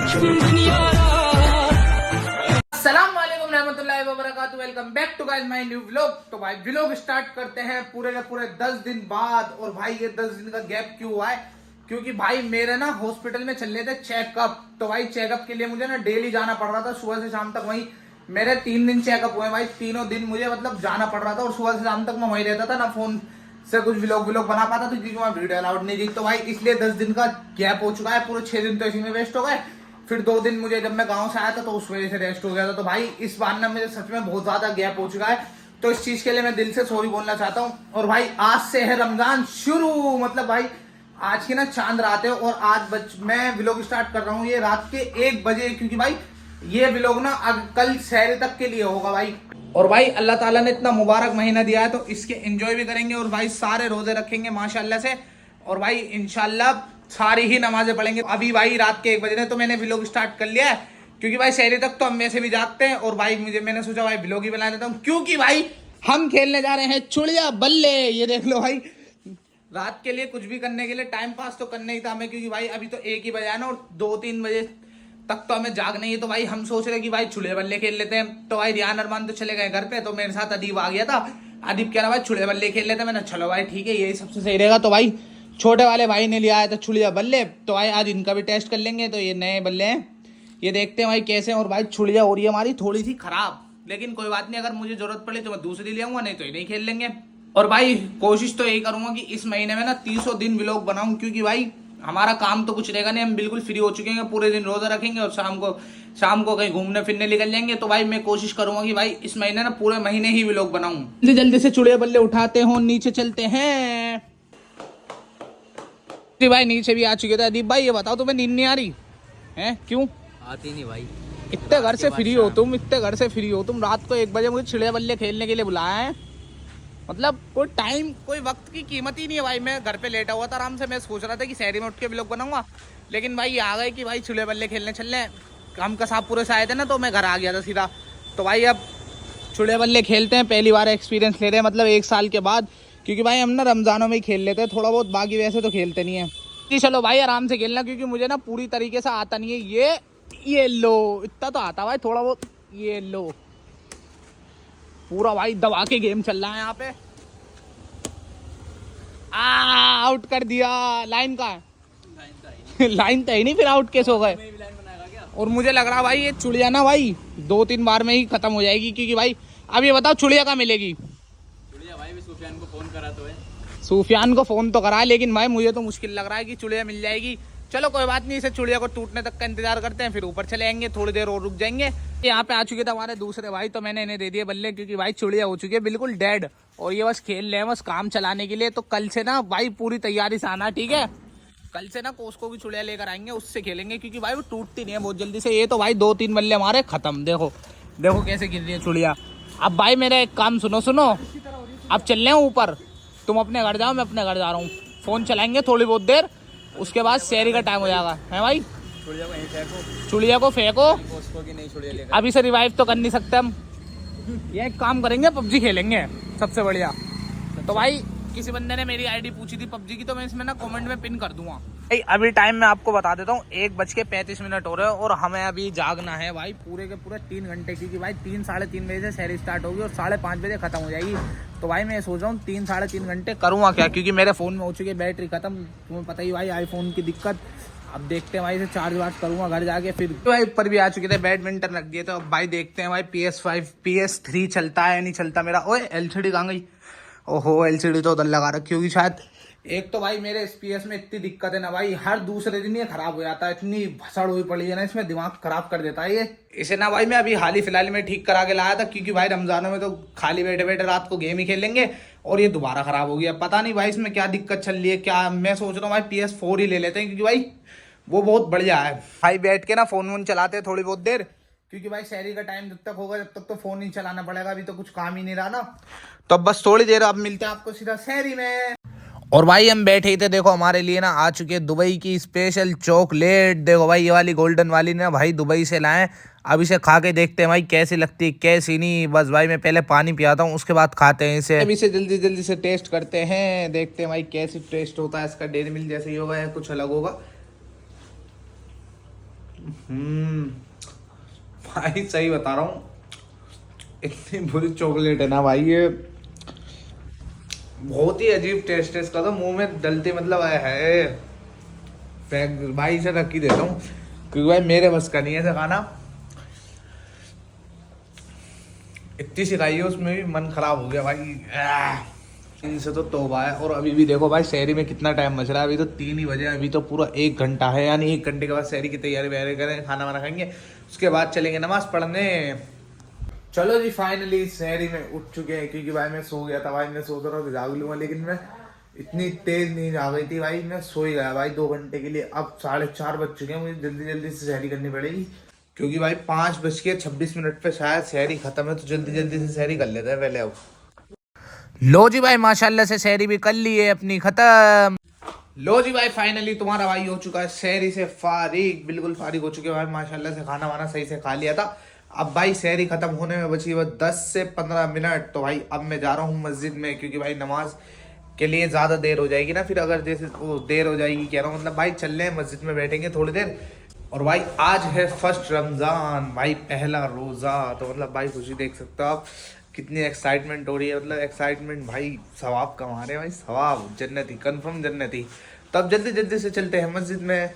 अस्सलाम वालेकुम रहमतुल्लाहि व बरकातुहू। Welcome back to guys my new vlog. तो भाई व्लॉग स्टार्ट करते हैं पूरे के पूरे 10 दिन बाद। और भाई ये 10 दिन का गैप क्यों हुआ है? क्योंकि भाई मेरे ना हॉस्पिटल में चल रहे थे चेकअप। तो भाई चेकअप के लिए मुझे ना डेली जाना पड़ रहा था, सुबह से शाम तक। वहीं मेरे 3 दिन चेकअप हुए भाई, तीनों दिन मुझे मतलब जाना पड़ रहा था। और सुबह से शाम तक मैं वहीं रहता था, ना फोन से कुछ व्लॉग बना पाता था क्योंकि वहाँ वीडियो अलाउड नहीं थी। तो भाई इसलिए 10 दिन का गैप हो चुका है। पूरे 6 दिन तो इसी में वेस्ट हो गए। फिर 2 दिन मुझे जब मैं गांव से आया था तो उस वजह से रेस्ट हो गया था। तो भाई इस बार ना मुझे सच में बहुत ज्यादा गैप हो चुका है। तो इस चीज के लिए मैं दिल से सॉरी बोलना चाहता हूँ। और भाई आज से है रमजान शुरू। मतलब भाई आज की ना चांद रात है और आज मैं व्लॉग स्टार्ट कर रहा हूँ ये रात के 1 बजे। क्योंकि भाई ये व्लॉग ना कल सहरे तक के लिए होगा भाई। और भाई अल्लाह ताला ने इतना मुबारक महीना दिया है तो इसके एंजॉय भी करेंगे। और भाई सारे रोजे रखेंगे माशाल्लाह से। और भाई इंशाल्लाह सारी ही नमाजें पढ़ेंगे। अभी भाई रात के 1 बजे ने तो मैंने व्लॉग स्टार्ट कर लिया है। क्योंकि भाई सहरी तक तो हम में से भी जागते हैं। और भाई मैंने सोचा भाई व्लॉग ही बना देता हूँ। क्योंकि भाई हम खेलने जा रहे हैं चुड़िया बल्ले। ये देख लो भाई, रात के लिए कुछ भी करने के लिए टाइम पास तो करना ही था हमें। क्योंकि भाई अभी तो 1 ही बजा ना और 2-3 बजे तक तो हमें जागना ही है। तो भाई हम सोच रहे कि भाई चुड़िया बल्ले खेल लेते हैं। तो भाई रियान अरमान तो चले गए घर पे, तो मेरे साथ अदीब आ गया था। अदीब कह रहा भाई चुड़िया बल्ले खेल लेते हैं। मैंने चलो भाई ठीक है, यही सबसे सही रहेगा। तो भाई छोटे वाले भाई ने लिया आया था चुड़िया बल्ले। तो भाई आज इनका भी टेस्ट कर लेंगे। तो ये नए बल्ले हैं, ये देखते हैं भाई कैसे। और भाई चुड़िया हो रही है हमारी थोड़ी सी खराब, लेकिन कोई बात नहीं, अगर मुझे जरूरत पड़ी तो मैं दूसरी ले आऊंगा, नहीं तो ये नहीं खेल लेंगे। और भाई कोशिश तो यही करूंगा कि इस महीने में ना 300 दिन व्लॉग बनाऊं। क्योंकि भाई हमारा काम तो कुछ रहेगा नहीं, हम बिल्कुल फ्री हो चुके हैं। पूरे दिन रोजा रखेंगे और शाम को कहीं घूमने फिरने निकल जाएंगे। तो भाई मैं कोशिश करूंगा कि भाई इस महीने ना पूरे महीने ही व्लॉग बनाऊं। जल्दी जल्दी से चुड़िया बल्ले उठाते हो, नीचे चलते हैं। भाई नीचे भी आ चुके थे। अदीब भाई ये बताओ तुम्हें नींद नहीं आ रही है? क्यों आती नहीं भाई? इतने घर से फ्री हो तुम, इतने घर से फ्री हो तुम, रात को 1 बजे मुझे चिड़िया बल्ले खेलने के लिए बुलाया है। मतलब कोई टाइम कोई वक्त की कीमत ही नहीं है भाई। मैं घर पे लेटा हुआ था आराम से, मैं सोच रहा था कि शहरी में उठ के व्लॉग बनाऊंगा। लेकिन भाई आ गए कि भाई चिड़िया बल्ले खेलने चल रहे हैं। काम का साहब पूरे से आए थे ना, तो मैं घर आ गया था सीधा। तो भाई अब चिड़िया बल्ले खेलते हैं, पहली बार एक्सपीरियंस ले रहे हैं, मतलब 1 साल के बाद। क्योंकि भाई हम ना रमजानों में ही खेल लेते हैं थोड़ा बहुत, बाकी वैसे तो खेलते नहीं है। कि चलो भाई आराम से खेलना, क्योंकि मुझे ना पूरी तरीके से आता नहीं है। ये लो इतना तो आता भाई थोड़ा बहुत। ये लो पूरा भाई दबा के गेम चल रहा है यहाँ पे। आउट कर दिया। लाइन का लाइन तो ही नहीं, फिर आउट कैसे हो गए? और मुझे लग रहा भाई ये चुड़िया ना भाई 2-3 बार में ही खत्म हो जाएगी। क्योंकि भाई अब ये बताओ चुड़िया कहाँ मिलेगी? चुड़िया भाई भी सुफियान को फोन करा तो है। सूफियान को फोन तो करा, लेकिन भाई मुझे तो मुश्किल लग रहा है कि चुड़िया मिल जाएगी। चलो कोई बात नहीं, इसे चुड़िया को टूटने तक का इंतजार करते हैं, फिर ऊपर चले आएंगे, थोड़ी देर और रुक जाएंगे। यहाँ पे आ चुके थे हमारे दूसरे भाई, तो मैंने इन्हें दे दिए बल्ले। क्योंकि भाई चुड़िया हो चुकी है बिल्कुल डेड और ये बस खेल रहे हैं, बस काम चलाने के लिए। तो कल से ना भाई पूरी तैयारी से आना, ठीक है? कल से ना कोस को भी चुड़िया लेकर आएंगे, उससे खेलेंगे। क्योंकि भाई वो टूटती नहीं है बहुत जल्दी से। ये तो भाई 2-3 बल्ले हमारे खत्म। देखो देखो कैसे गिर रही है चुड़िया। अब भाई मेरा एक काम सुनो, अब चल रहे हैं ऊपर। तुम अपने घर जाओ, मैं अपने घर जा रहा हूँ। फोन चलाएंगे थोड़ी बहुत देर, उसके बाद शहरी का टाइम हो जाएगा, है भाई? चुड़िया को फेंको। अभी से रिवाइव तो कर नहीं सकते हम। ये एक काम करेंगे, पबजी खेलेंगे सबसे बढ़िया। तो भाई किसी बंदे ने मेरी आईडी पूछी थी पबजी की, तो मैं इसमें ना कमेंट में पिन कर दूंगा। अभी टाइम मैं आपको बता देता हूँ, 1:35 हो रहे हैं। और हमें अभी जागना है भाई पूरे के पूरे 3 घंटे। क्योंकि भाई 3-3:30 बजे से शहरी स्टार्ट होगी और 5:30 बजे खत्म हो जाएगी। तो भाई मैं सोच रहा हूँ 3-3.5 घंटे करूँगा क्या? क्योंकि मेरे फ़ोन में हो चुकी है बैटरी खत्म। तुम्हें पता ही भाई आईफोन की दिक्कत। अब देखते हैं भाई इसे चार्ज वार्ज करूँगा घर जाके। फिर तो भाई ऊपर भी आ चुके थे, बैडमिंटन रख दिए। तो अब भाई देखते हैं भाई PS5 PS3 चलता है या नहीं चलता मेरा। ओए LCD कहाँ गई? ओहो LCD तो उधर लगा रखी होगी शायद। एक तो भाई मेरे PS में इतनी दिक्कत है ना भाई, हर दूसरे दिन ये खराब हो जाता है। इतनी भसड़ हुई पड़ी है ना इसमें, दिमाग खराब कर देता है ये। इसे ना भाई मैं अभी हाल ही फिलहाल में ठीक करा के लाया था। क्योंकि भाई रमजानों में तो खाली बैठे बैठे रात को गेम ही खेल लेंगे, और ये दोबारा खराब हो गया। पता नहीं भाई इसमें क्या दिक्कत चल रही है क्या। मैं सोच रहा हूँ भाई PS4 ही ले लेते हैं, क्योंकि भाई वो बहुत बढ़िया है भाई। बैठ के ना फोन वोन चलाते हैं थोड़ी बहुत देर। क्योंकि भाई शहरी का टाइम जब तक होगा जब तक तो फोन ही चलाना पड़ेगा। अभी तो कुछ काम ही नहीं रहा ना, तो अब बस थोड़ी देर अब मिलते हैं आपको सीधा शहरी में। और भाई हम बैठे ही थे, देखो हमारे लिए ना आ चुके दुबई की स्पेशल चॉकलेट। देखो भाई ये वाली गोल्डन वाली ना भाई दुबई से लाए। अब इसे खा के देखते हैं भाई कैसी लगती है कैसी नहीं। बस भाई मैं पहले पानी पियाता हूँ, उसके बाद खाते हैं इसे। अब इसे जल्दी जल्दी से टेस्ट करते हैं, देखते हैं भाई कैसी टेस्ट होता है इसका। डेयरी मिल्क जैसे ही होगा या कुछ अलग होगा। भाई सही बता रहा हूँ, इतनी बुरी चॉकलेट है ना भाई, ये बहुत ही अजीब टेस्ट है इसका, तो मुंह में डलते मतलब है। भाई इसे रख ही देता हूँ क्योंकि भाई मेरे बस का नहीं है ऐसा खाना। इतनी सिखाई है उसमें भी मन खराब हो गया भाई। इनसे तो तौबा है। और अभी भी देखो भाई शहरी में कितना टाइम बच रहा है, अभी तो 3 ही बजे, अभी तो पूरा 1 घंटा है, यानी 1 घंटे के बाद शहरी की तैयारी वैयारी करें, खाना वाना खाएंगे, उसके बाद चलेंगे नमाज पढ़ने। चलो जी फाइनली शहरी में उठ चुके हैं, क्योंकि भाई मैं सो गया था भाई, मैं सोच रहा था जाग लूंगा, लेकिन मैं इतनी तेज नींद आ गई थी भाई, मैं सो ही गया भाई 2 घंटे के लिए। अब 4:30 बज चुके हैं, मुझे जल्दी जल्दी से शहरी करनी पड़ेगी, क्योंकि भाई 5:26 पे शायद शहरी खत्म है, तो जल्दी जल्दी से शहरी कर लेते हैं पहले। अब लो जी भाई माशाल्लाह से शहरी भी कर ली है अपनी खत्म। लो जी भाई फाइनली तुम्हारा भाई हो चुका है शहरी से फारिग, बिल्कुल फारिग हो चुके हैं भाई माशाल्लाह से, खाना वाना सही से खा लिया था। अब भाई शहरी खत्म होने में बची बस 10 से 15 मिनट, तो भाई अब मैं जा रहा हूँ मस्जिद में, क्योंकि भाई नमाज के लिए ज्यादा देर हो जाएगी ना, फिर अगर जैसे वो देर हो जाएगी कह रहा हूँ, मतलब भाई चल रहे हैं मस्जिद में, बैठेंगे थोड़ी देर। और भाई आज है फर्स्ट रमजान भाई, पहला रोजा, तो मतलब भाई खुशी देख सकते हो आप, कितनी एक्साइटमेंट हो रही है, मतलब एक्साइटमेंट भाई, सवाब कमा रहे हैं भाई, सवाब जन्नती, कंफर्म जन्नती। तो अब जल्दी जल्दी से चलते हैं मस्जिद में।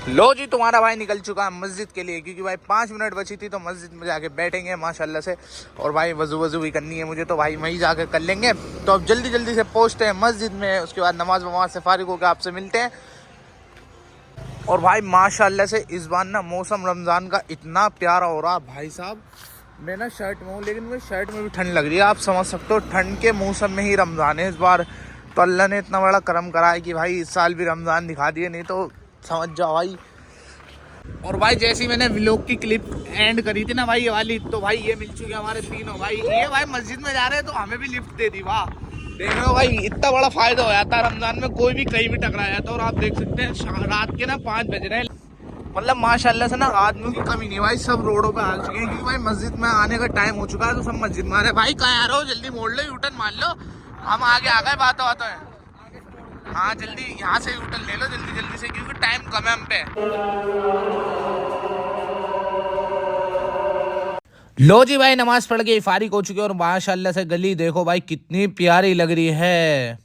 लो जी तुम्हारा भाई निकल चुका है मस्जिद के लिए, क्योंकि भाई 5 मिनट बची थी, तो मस्जिद में जाके बैठेंगे माशाल्लाह से। और भाई वजू भी करनी है मुझे, तो भाई वहीं जाकर कर लेंगे। तो अब जल्दी जल्दी से पहुंचते हैं मस्जिद में, उसके बाद नमाज वमाज से फारिग होकर आपसे मिलते हैं। और भाई माशाल्लाह से इस बार ना मौसम रमज़ान का इतना प्यारा हो रहा भाई साहब, मैं ना शर्ट में हूँ, लेकिन मुझे शर्ट में भी ठंड लग रही है, आप समझ सकते हो, ठंड के मौसम में ही रमज़ान है इस बार। तो अल्लाह ने इतना बड़ा करम करा है कि भाई इस साल भी रमज़ान दिखा दिए, नहीं तो समझ जाओ भाई। और भाई जैसी मैंने व्लॉग की क्लिप एंड करी थी ना भाई ये वाली, तो भाई ये मिल चुके हमारे तीनों भाई, ये भाई मस्जिद में जा रहे हैं तो हमें भी लिफ्ट दे दी, वाह। देख रहे हो भाई इतना बड़ा फायदा हो जाता है रमजान में, कोई भी कहीं भी टकरा जाता है। और आप देख सकते हैं रात के ना 5 बज रहे हैं, मतलब माशाल्लाह से ना आदमियों की कमी नहीं भाई, सब रोडों पे आ चुके हैं, क्योंकि भाई मस्जिद में आने का टाइम हो चुका है, तो सब मस्जिद में आ रहे हैं। भाई कहाँ आ रहे हो, जल्दी मोड़ लो, यूटर्न मार लो, हम आगे आ गए, बातों बातों है। हाँ जल्दी यहाँ से यूटर्न ले लो जल्दी जल्दी से, क्योंकि टाइम कम है हम पे। लो जी भाई नमाज पढ़ के फारिग हो चुके, और माशाल्लाह से गली देखो भाई कितनी प्यारी लग रही है।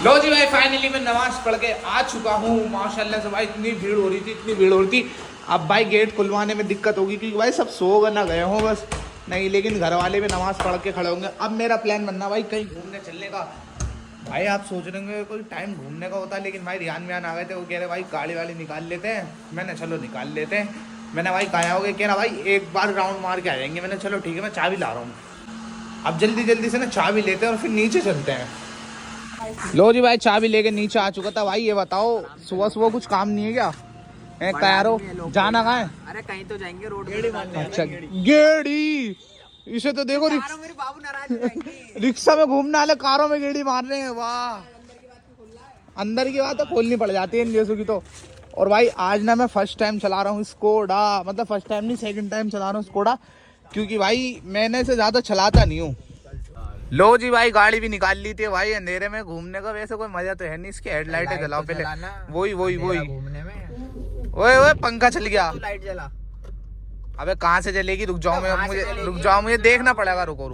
लो जी भाई फाइनली मैं नमाज पढ़ के आ चुका हूँ माशाल्लाह से भाई, इतनी भीड़ हो रही थी, इतनी भीड़ हो रही थी। अब भाई गेट खुलवाने में दिक्कत होगी, क्योंकि भाई सब सो ना गए हों बस, नहीं, लेकिन घर वाले भी नमाज पढ़ के खड़े होंगे। अब मेरा प्लान बनना भाई कहीं घूमने चलने का। भाई आप सोच रहे होंगे कोई टाइम घूमने का होता है, लेकिन भाई रियान व्यान आ गए थे, वो कह रहे भाई गाड़ी वाली निकाल लेते हैं, मैंने चलो निकाल लेते हैं। मैंने भाई कहा हो गए, कह रहा भाई एक बार राउंड मार के आ जाएंगे, मैंने चलो ठीक है, मैं चाबी ला रहा हूँ। अब जल्दी जल्दी से ना चाबी लेते हैं और फिर नीचे चलते हैं। लो जी भाई चाबी लेके नीचे आ चुका था। भाई ये बताओ सुबह सुबह कुछ काम नहीं है क्या, कयारो जाना कहाँ है? अरे कहीं तो जाएंगे, रोड अच्छा गेड़ी, इसे तो देखो बाबू नाराज रिक्शा में घूमने वाले कारों में गेड़ी मार रहे हैं, वाह। अंदर की बात तो खोलनी पड़ जाती है इन जैसों की तो। और भाई आज ना मैं फर्स्ट टाइम चला रहा हूँ स्कोडा, मतलब फर्स्ट टाइम नहीं सेकंड टाइम चला रहा हूँ स्कोडा, क्योंकि भाई मैंने इसे ज्यादा चलाता नहीं हूँ। लो जी भाई गाड़ी भी निकाल ली थी भाई, अंधेरे में घूमने का वैसे कोई मजा तो है नहीं, इसकी हेडलाइटें जलाओ पहले, वही घूमने में। ओए पंखा चल गया, लाइट जला। अबे कहाँ से जलेगी, रुक जाओ मुझे देखना पड़ेगा, रुको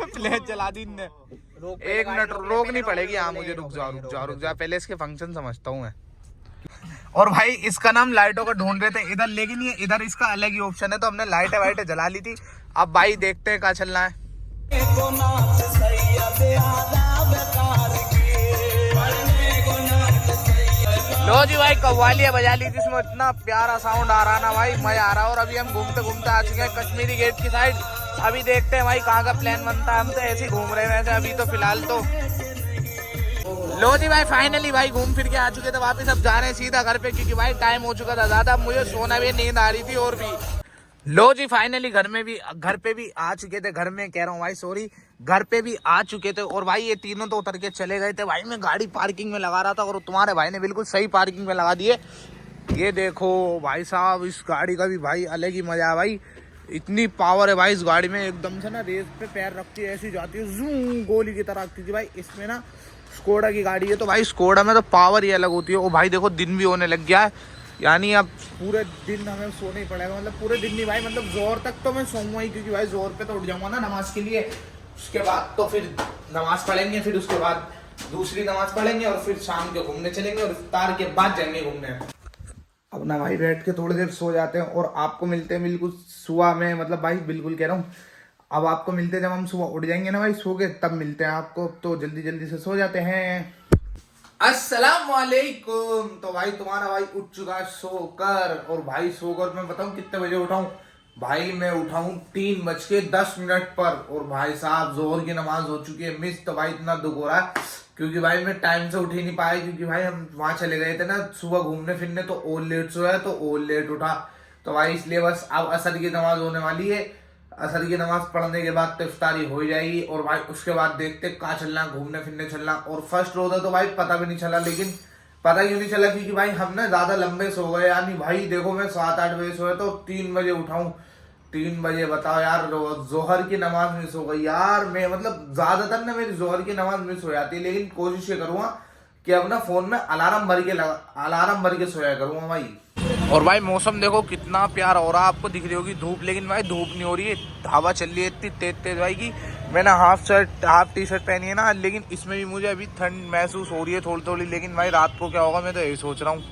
प्लेट जला दी ने, 1 मिनट रोकनी पड़ेगी, हाँ मुझे रुक जाओ पहले इसके फंक्शन समझता हूँ मैं। और भाई इसका नाम लाइटों का ढूंढ रहे थे इधर, लेकिन ये इधर इसका अलग ही ऑप्शन है, तो हमने लाइटें वाइटें जला ली थी। अब भाई देखते हैं कहाँ चलना है। लो जी भाई कव्वालियाँ बजा ली थी, इसमें इतना प्यारा साउंड आ रहा ना भाई, मजा आ रहा है। और अभी हम घूमते घूमते आ चुके हैं कश्मीरी गेट की साइड, अभी देखते हैं भाई कहाँ का प्लान बनता है। हम तो ऐसे ही घूम रहे हैं वैसे अभी तो फिलहाल तो। लो जी भाई फाइनली भाई घूम फिर के आ चुके थे वापस, अब जा रहे हैं सीधा घर पे, क्योंकि भाई टाइम हो चुका था ज्यादा, मुझे सोना भी, नींद आ रही थी और भी। लो जी फाइनली घर पे भी आ चुके थे, घर में कह रहा हूँ भाई सॉरी, घर पे भी आ चुके थे। और भाई ये तीनों तो उतर के चले गए थे भाई, मैं गाड़ी पार्किंग में लगा रहा था, और तुम्हारे भाई ने बिल्कुल सही पार्किंग में लगा दिए। ये देखो भाई साहब, इस गाड़ी का भी भाई अलग ही मजा है भाई, इतनी पावर है भाई इस गाड़ी में, एकदम से ना रेस पे पैर रखती है ऐसी जाती है, जूम गोली की तरह आती थी भाई। इसमें ना स्कोडा की गाड़ी है, तो भाई स्कोडा में तो पावर ही अलग होती है। और भाई देखो दिन भी होने लग गया है, यानी अब पूरे दिन हमें सोना ही पड़ेगा, मतलब पूरे दिन नहीं भाई, मतलब जोर तक तो मैं सोऊंगा ही, क्योंकि भाई जोर पे तो उठ जाऊंगा ना नमाज के लिए। उसके बाद तो फिर नमाज पढ़ेंगे, फिर उसके बाद दूसरी नमाज पढ़ेंगे और फिर शाम के घूमने चलेंगे और इफ्तार के बाद जाएंगे घूमने। अब ना भाई बैठ के थोड़ी देर सो जाते हैं और आपको मिलते हैं बिल्कुल सुबह में, मतलब भाई बिल्कुल कह रहा हूँ, अब आपको मिलते हैं जब हम सुबह उठ जाएंगे ना भाई सो के, तब मिलते हैं आपको। तो जल्दी जल्दी से सो जाते हैं। अस्सलाम वालेकुम। तो भाई तुम्हारा भाई उठ चुका है सोकर, और भाई सोकर मैं बताऊं कितने बजे उठाऊं भाई, मैं उठाऊं 3:10 पर, और भाई साहब जोहर की नमाज हो चुकी है मिस। तो भाई इतना दुख हो रहा है क्योंकि भाई मैं टाइम से उठ ही नहीं पाया, क्योंकि भाई हम वहां चले गए थे ना सुबह घूमने फिरने, तो और लेट सोया तो और लेट उठा, तो भाई इसलिए बस अब असर की नमाज होने वाली है। असर की नमाज पढ़ने के बाद तो इफ्तारी हो जाएगी, और भाई उसके बाद देखते कहाँ चलना, घूमने फिरने चलना। और फर्स्ट रोजा तो भाई पता भी नहीं चला, लेकिन पता क्यों नहीं चला, क्योंकि भाई हम ना ज्यादा लंबे सो गए। यानी भाई देखो मैं 7-8 बजे सोया तो 3 बजे उठाऊं, 3 बजे बताओ यार, जोहर की नमाज मिस हो गई यार। मैं मतलब ज्यादातर ना मेरी जोहर की नमाज मिस हो जाती है, लेकिन कोशिश ये करूंगा कि अब ना फोन में अलार्म भर के सोया करूंगा भाई। और भाई मौसम देखो कितना प्यारा हो रहा है, आपको दिख रही होगी धूप, लेकिन भाई धूप नहीं हो रही है, हवा चल रही है इतनी तेज तेज भाई की। मैंने हाफ टी शर्ट पहनी है ना, लेकिन इसमें भी मुझे अभी ठंड महसूस हो रही है थोड़ी थोड़ी, लेकिन भाई रात को क्या होगा मैं तो यही सोच रहा हूँ।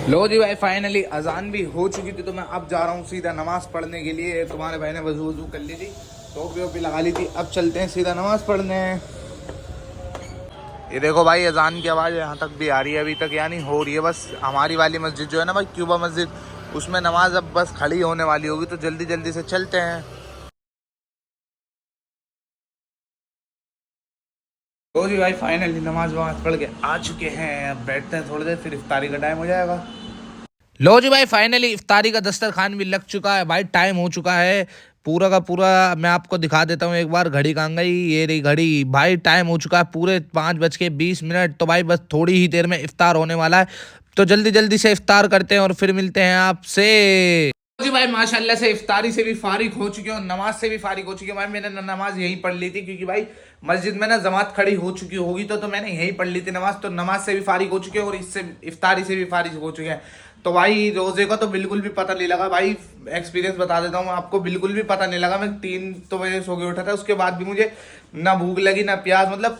लो जी भाई फाइनली अजान भी हो चुकी थी, तो मैं अब जा रहा हूँ सीधा नमाज पढ़ने के लिए। तुम्हारे भाई ने वजू कर ली थी, टोपी वोपी लगा ली थी, अब चलते हैं सीधा नमाज पढ़ने। ये देखो भाई अजान की आवाज़ यहाँ तक भी आ रही है अभी तक, यानी हो रही है। बस हमारी वाली मस्जिद जो है ना भाई क्यूबा मस्जिद, उसमें नमाज अब बस खड़ी होने वाली होगी, तो जल्दी जल्दी से चलते हैं। तो जी भाई फाइनली नमाज वमाज पढ़ के आ चुके हैं, अब बैठते हैं थोड़ी देर, फिर इफ्तारी का टाइम हो जाएगा। लो जी भाई फाइनली इफ्तारी का दस्तरखान भी लग चुका है भाई, टाइम हो चुका है पूरा का पूरा। मैं आपको दिखा देता हूँ एक बार, घड़ी कहाँ गई, ये रही घड़ी भाई, टाइम हो चुका है पूरे 5:20। तो भाई बस थोड़ी ही देर में इफ्तार होने वाला है, तो जल्दी जल्दी से इफ्तार करते हैं और फिर मिलते हैं आपसे। जी भाई माशाल्लाह से इफ्तारी से भी फारिग हो चुके हैं और नमाज से भी फारिग हो चुके हैं भाई। मैंने नमाज यहीं पढ़ ली थी, क्योंकि भाई मस्जिद में ना जमात खड़ी हो चुकी होगी, तो मैंने यहीं पढ़ ली थी नमाज। तो नमाज से भी फारिग हो चुके हैं और इससे इफ्तारी से भी फारिग हो चुके हैं। तो भाई रोजे का तो बिल्कुल भी पता नहीं लगा भाई, एक्सपीरियंस बता देता हूँ आपको, बिल्कुल भी पता नहीं लगा। मैं 3 तो बजे सो के उठा था, उसके बाद भी मुझे ना भूख लगी ना प्यास, मतलब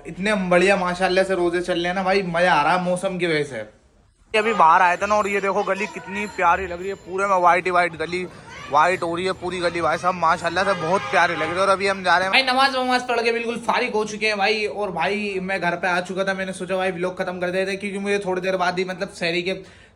इतने बढ़िया माशाल्लाह से रोजे चल रहे हैं ना भाई, मजा आ रहा है मौसम की वजह से। अभी बाहर आए थे ना, और ये देखो गली कितनी प्यारी लग रही है, पूरे में वाइट ही वाइट गली, वाइट हो रही है पूरी गली भाई साहब, माशाल्लाह से बहुत प्यारी लग रही है। और अभी हम जा रहे हैं भाई नमाज पढ़ के बिल्कुल फारिग हो चुके हैं भाई। और भाई मैं घर पे आ चुका था, मैंने सोचा भाई व्लॉग खत्म कर देते, क्योंकि मुझे थोड़ी देर बाद ही मतलब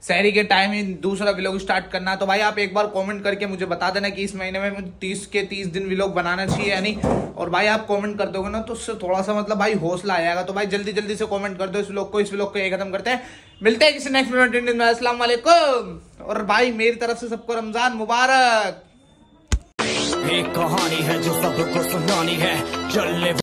शहरी के टाइम ही दूसरा व्लॉग स्टार्ट करना है। तो भाई आप एक बार कमेंट करके मुझे बता देना कि इस महीने में मुझे 30 दिन व्लॉग बनाना चाहिए या नहीं। और भाई आप कमेंट कर दोगे ना, तो उससे थोड़ा सा मतलब भाई हौसला आएगा। तो भाई जल्दी जल्दी से कमेंट कर दो इस व्लॉग को यही खत्म करते हैं, मिलते हैं किसी नेक्स्ट वीडियो में। अस्सलाम वालेकुम। और भाई मेरी तरफ से सबको रमजान मुबारक। एक कहानी है जो सबको सुनानी है, चल ले।